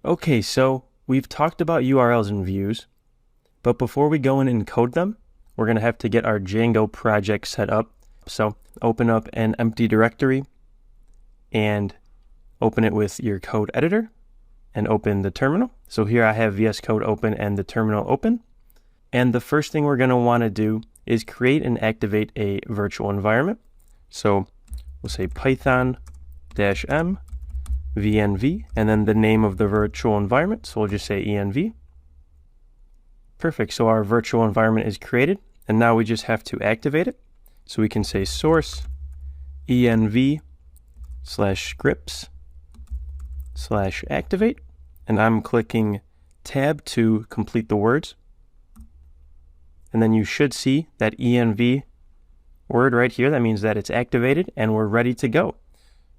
Okay, so we've talked about URLs and views, but before we go in and code them, we're going to have to get our Django project set up. So open up an empty directory and open it with your code editor and open the terminal. So here I have VS Code open and the terminal open. And the first thing we're going to want to do is create and activate a virtual environment. So we'll say Python-m VNV, and then the name of the virtual environment. So we'll just say env. Perfect. So our virtual environment is created, and now we just have to activate it. So we can say source env/scripts/activate, and I'm clicking tab to complete the words. And then you should see that env word right here. That means that it's activated and we're ready to go.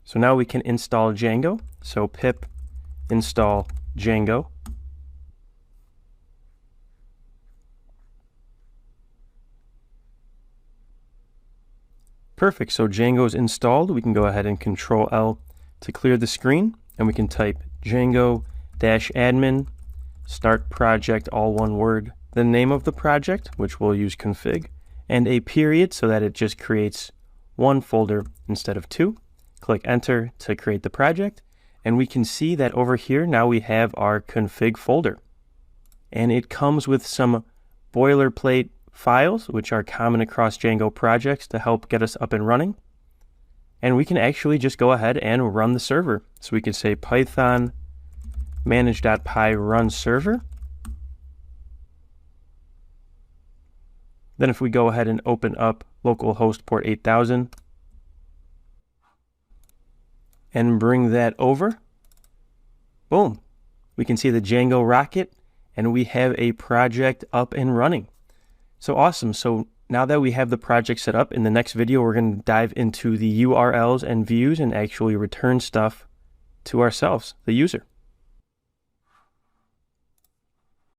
So now we can install Django. So pip install Django. Perfect. So Django is installed. We can go ahead and Control L to clear the screen, and we can type Django-admin start project, all one word, the name of the project, which we'll use config, and a period so that it just creates one folder instead of two. Click enter to create the project, and we can see that over here now we have our config folder, and it comes with some boilerplate files which are common across Django projects to help get us up and running. And we can actually just go ahead and run the server. So we can say python manage.py run server. Then if we go ahead and open up localhost port 8000 and bring that over, boom, we can see the Django rocket and we have a project up and running. So awesome. So now that we have the project set up, in the next video we're going to dive into the URLs and views and actually return stuff to ourselves, the user.